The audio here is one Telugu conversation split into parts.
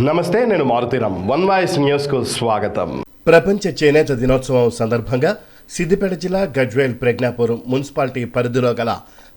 నమస్తే, నేను మారుతీరామ్. వన్ వాయిస్ న్యూస్కు స్వాగతం. ప్రపంచ చేనేత దినోత్సవం సందర్భంగా సిద్దిపేట జిల్లా గజ్వేల్ ప్రజ్ఞాపూర్ మున్సిపాలిటీ పరిధిలో గల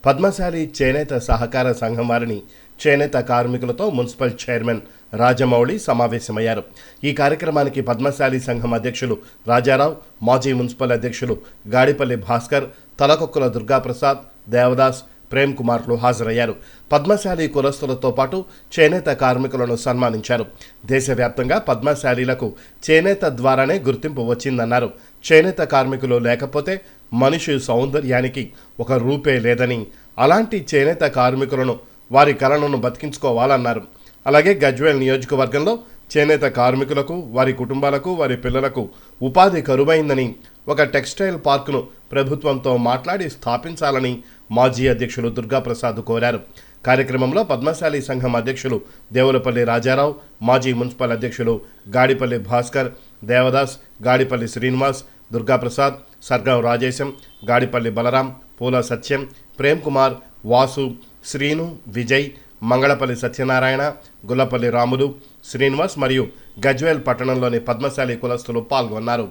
పద్మశాలి చేనేత సహకార సంఘం వారిని చేనేత కార్మికులతో మున్సిపల్ చైర్మన్ రాజమౌళి సమావేశమయ్యారు. ఈ కార్యక్రమానికి పద్మశాలి సంఘం అధ్యక్షులు రాజారావు, మాజీ మున్సిపల్ అధ్యక్షులు గాడిపల్లి భాస్కర్, తలకొక్కుల దుర్గాప్రసాద్, దేవదాస్, ప్రేమ్ కుమార్లు హాజరయ్యారు. పద్మశాలి కులస్తులతో పాటు చేనేత కార్మికులను సన్మానించారు. దేశవ్యాప్తంగా పద్మశాలీలకు చేనేత ద్వారానే గుర్తింపు వచ్చిందన్నారు. చేనేత కార్మికులు లేకపోతే మనిషి సౌందర్యానికి ఒక రూపే లేదని, అలాంటి చేనేత కార్మికులను వారి కళలను బతికించుకోవాలన్నారు. అలాగే గజ్వేల్ నియోజకవర్గంలో చేనేత కార్మికులకు, వారి కుటుంబాలకు, వారి పిల్లలకు ఉపాధి కరువైందని, ఒక టెక్స్టైల్ పార్కును ప్రభుత్వంతో మాట్లాడి స్థాపించాలని మాజీ అధ్యక్షులు దుర్గాప్రసాద్ కోరారు. కార్యక్రమంలో పద్మశాలి సంఘం అధ్యక్షులు దేవులపల్లి రాజారావు, మాజీ మున్సిపల్ అధ్యక్షులు గాడిపల్లి భాస్కర్, దేవదాస్, గాడిపల్లి శ్రీనివాస్, దుర్గాప్రసాద్, సర్గం రాజేశం, గాడిపల్లి బలరాం, పూల సత్యం, ప్రేమ్ కుమార్, వాసు, శ్రీను, విజయ్, మంగళపల్లి సత్యనారాయణ, గుల్లపల్లి రాములు, శ్రీనివాస్ మరియు గజ్వేల్ పట్టణంలోని పద్మశాలి కులస్తులు పాల్గొన్నారు.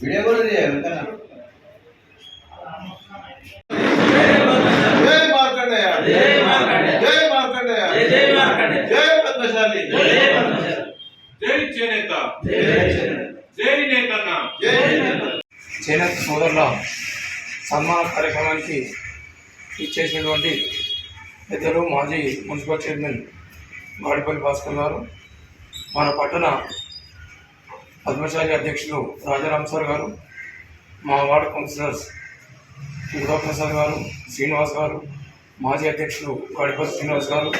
వీడియో కూడా చేయాలి. జై మార్కండేయ, జై మార్కండేయ, జై పద్మశాలి, జై చేనేత, జై నేతన్న. చేనేత సోదరుల సన్మాన కార్యక్రమానికి ఇచ్చేసినటువంటి పెద్దలు మాజీ మున్సిపల్ చైర్మన్ గాడిపల్లి భాస్కర్ గారు, మన పట్టణ పద్మశాలి అధ్యక్షులు రాజారాం సార్ గారు, మా వార్డు కౌన్సిలర్స్ దుర్గాప్రసాద్ గారు, శ్రీనివాస్ గారు, మాజీ అధ్యక్షులు గాడిపల్లి శ్రీనివాస్ గారు,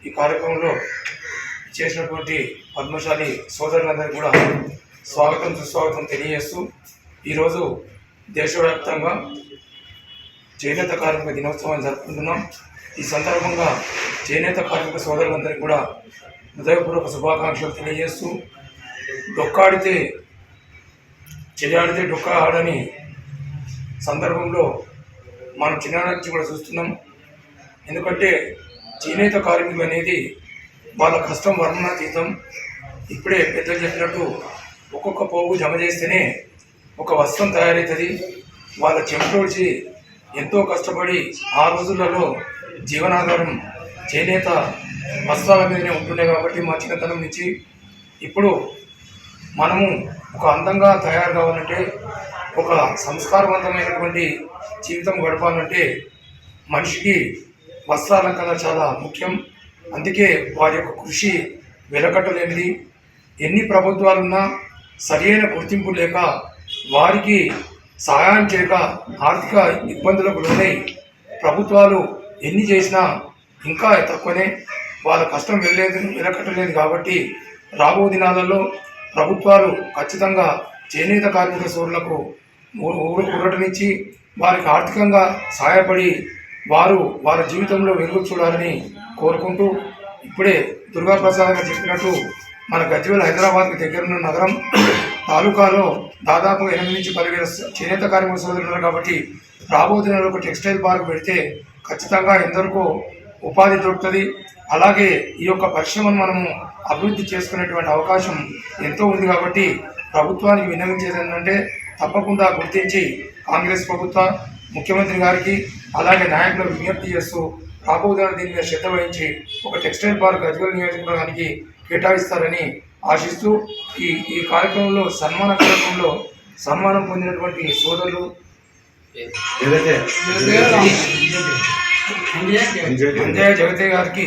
ఈ కార్యక్రమంలో చేసినటువంటి పద్మశాలి సోదరులందరికీ కూడా స్వాగతం సుస్వాగతం తెలియజేస్తూ, ఈరోజు దేశవ్యాప్తంగా చేనేత కార్మిక దినోత్సవాన్ని జరుపుకుంటున్నాం. ఈ సందర్భంగా చేనేత కార్మిక సోదరులందరికీ కూడా హృదయపూర్వక శుభాకాంక్షలు తెలియజేస్తూ, డొక్కాడితే చెయ్యాడితే డొక్కా ఆడని సందర్భంలో మనం చిన్ననాటి నుంచి కూడా చూస్తున్నాం. ఎందుకంటే చేనేత కార్మికులు అనేది వాళ్ళ కష్టం వర్ణనాతీతం. ఇప్పుడే పెద్దలు చెప్పినట్టు ఒక్కొక్క పోగు జమ చేస్తేనే ఒక వస్త్రం తయారవుతుంది. వాళ్ళ చెమటోడ్చి ఎంతో కష్టపడి ఆ రోజులలో జీవనాధారం చేనేత వస్త్రాల మీదనే ఉంటుండే కాబట్టి మా చిన్నతనం నుంచి ఇప్పుడు మనము ఒక అందంగా తయారు కావాలంటే, ఒక సంస్కారవంతమైనటువంటి జీవితం గడపాలంటే మనిషికి వస్త్రాలంకరణ చాలా ముఖ్యం. అందుకే వారి యొక్క కృషి వెలకట్టలేనిది. ఎన్ని ప్రభుత్వాలున్నా సరైన గుర్తింపు లేక, వారికి సహాయం చేయక ఆర్థిక ఇబ్బందులకు లోనై ప్రభుత్వాలు ఎన్ని చేసినా ఇంకా తక్కువనే. వాళ్ళ కష్టం వెలకట్టలేదు కాబట్టి రాబో దినాలలో ప్రభుత్వాలు ఖచ్చితంగా చేనేత కార్మిక సోదరులకు ఊరటనిచ్చి వారికి ఆర్థికంగా సహాయపడి వారు వాళ్ళ జీవితంలో వెలుగు చూడాలని కోరుకుంటూ, ఇప్పుడే దుర్గాప్రసాద్ గారు చెప్పినట్టు మన గజ్వేల్ హైదరాబాద్కి దగ్గరున్న నగరం తాలూకాలో దాదాపు 8 నుంచి 10,000 చేనేత కార్మిక సోదరులు ఉన్నారు. కాబట్టి రాబో దినాల్లో ఒక టెక్స్టైల్ పార్క్ పెడితే ఖచ్చితంగా ఎందరికో ఉపాధి దొరుకుతుంది. అలాగే ఈ యొక్క పరిశ్రమను మనము అభివృద్ధి చేసుకునేటువంటి అవకాశం ఎంతో ఉంది. కాబట్టి ప్రభుత్వానికి విన్నవించేది ఏంటంటే, తప్పకుండా గుర్తించి కాంగ్రెస్ ప్రభుత్వ ముఖ్యమంత్రి గారికి అలాగే నాయకులకు విజ్ఞప్తి చేస్తూ రాబోతున్న దీని మీద శ్రద్ధ వహించి ఒక టెక్స్టైల్ పార్క్ గజ్వేల్ నియోజకవర్గానికి కేటాయిస్తారని ఆశిస్తూ, ఈ కార్యక్రమంలో సన్మాన కార్యక్రమంలో సన్మానం పొందినటువంటి సోదరులు అంజయ్య జగతే గారికి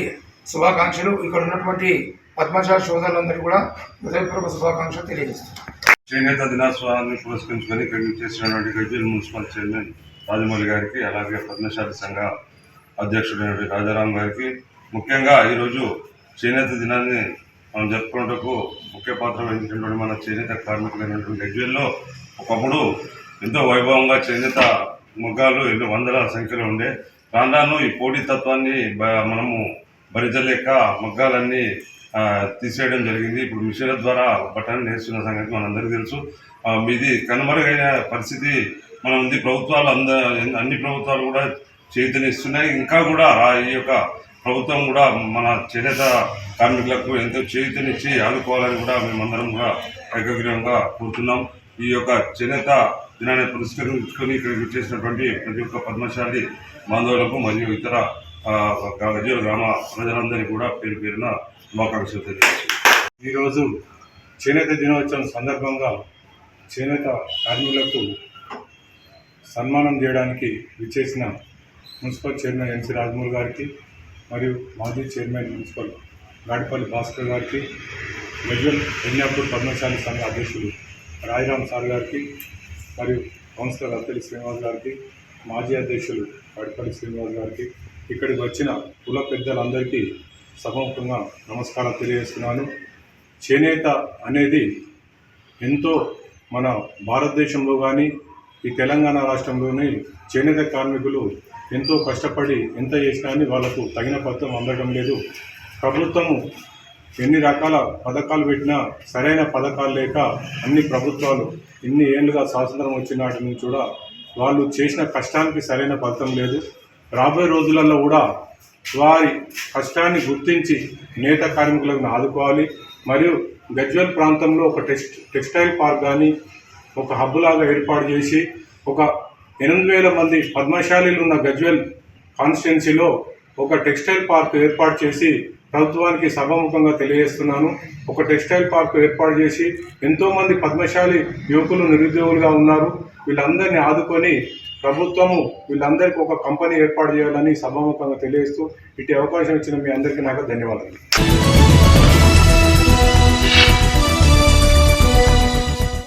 శుభాకాంక్షలు. ఇక్కడ ఉన్నటువంటి పద్మశాలి సోదరులందరికీ కూడా హృదయపూర్వక శుభాకాంక్షలు తెలియజేస్తారు. చేనేత దినోత్సవాన్ని పురస్కరించుకొని ఇక్కడ చేసినటువంటి గజ్వేల్ మున్సిపల్ చైర్మన్ రాజమౌళి గారికి, అలాగే పద్మశాలి సంఘ అధ్యక్షుడైనటువంటి రాజారాం గారికి, ముఖ్యంగా ఈరోజు చేనేత దినాన్ని మనం జరుపుకున్నట్టుకు ముఖ్య పాత్ర వహించినటువంటి మన చేనేత కార్మికులైనటువంటి గజ్వేల్లో ఒకప్పుడు ఎంతో వైభవంగా చేనేత మగ్గాలు ఎన్నో వందల సంఖ్యలో ఉండే. రాను ఈ పోటీతత్వాన్ని మనము భరించలేక మగ్గాలన్నీ తీసేయడం జరిగింది. ఇప్పుడు మిషన్ల ద్వారా బట్టలు నేర్చుకున్న సంగతి మనందరికీ తెలుసు. ఇది కనుమరుగైన పరిస్థితి మనం ఉంది. ప్రభుత్వాలు అన్ని ప్రభుత్వాలు కూడా చేయూతనిస్తున్నాయి. ఇంకా కూడా ఈ యొక్క ప్రభుత్వం కూడా మన చేనేత కార్మికులకు ఎంతో చేయూతనిచ్చి ఆదుకోవాలని కూడా మేమందరం కూడా ఏకగ్రీవంగా కోరుతున్నాం. ఈ యొక్క చేనేత దినాన్ని పురస్కరించుకొని ఇక్కడికి వచ్చేసినటువంటి ప్రతి ఒక్క పద్మశాలి బాంధవులకు మరియు ఇతర గజ్వేల్ గ్రామ ప్రజలందరికీ కూడా పేరు పేరున శుభాకాంక్షలు తెలియజేస్తున్నాం. ఈరోజు చేనేత దినోత్సవం సందర్భంగా చేనేత కార్మికులకు సన్మానం చేయడానికి విచ్చేసిన మున్సిపల్ చైర్మన్ ఎన్సి రాజమౌళి గారికి మరియు మాజీ చైర్మన్ మున్సిపల్ గాడిపల్లి భాస్కర్ గారికి, గజ్వేల్ ప్రజ్ఞాపూర్ పద్మశాలి సంఘ అధ్యక్షుడు రాజరామ్ సార్ గారికి మరియు కౌన్సిలర్ అత్తలి శ్రీనివాస్ గారికి, మాజీ అధ్యక్షులు గాడిపల్లి శ్రీనివాస్ గారికి, ఇక్కడికి వచ్చిన కుల పెద్దలందరికీ సభముఖంగా నమస్కారం తెలియజేస్తున్నాను. చేనేత అనేది ఎంతో మన భారతదేశంలో కానీ ఈ తెలంగాణ రాష్ట్రంలోని చేనేత కార్మికులు ఎంతో కష్టపడి ఎంత చేసినా కానీ వాళ్ళకు తగిన ఫలితం అందడం లేదు. ప్రభుత్వము ఎన్ని రకాల పథకాలు పెట్టినా సరైన పథకాలు లేక అన్ని ప్రభుత్వాలు ఇన్ని ఏళ్ళుగా స్వాతంత్రం వచ్చిన నాటి నుంచి కూడా వాళ్ళు చేసిన కష్టానికి సరైన ఫలితం లేదు. రాబోయే రోజులలో కూడా వారి కష్టాన్ని గుర్తించి నేత కార్మికులను ఆదుకోవాలి. మరియు గజ్వేల్ ప్రాంతంలో ఒక టెక్స్టైల్ పార్క్ కానీ ఒక హబ్ లాగా ఏర్పాటు చేసి ఒక 8,000 మంది పద్మశాలీలు ఉన్న గజ్వేల్ కాన్స్టిట్యున్సీలో ఒక టెక్స్టైల్ పార్క్ ఏర్పాటు చేసి ప్రభుత్వానికి సభాముఖంగా తెలియజేస్తున్నాను. ఒక టెక్స్టైల్ పార్క్ ఏర్పాటు చేసి ఎంతోమంది పద్మశాలి యువకులు నిరుద్యోగులుగా ఉన్నారు. వీళ్ళందరినీ ఆదుకొని ప్రభుత్వము వీళ్ళందరికీ ఒక కంపెనీ ఏర్పాటు చేయాలని సభాముఖంగా తెలియజేస్తూ ఇటు అవకాశం ఇచ్చిన మీ అందరికీ నాకు ధన్యవాదాలు.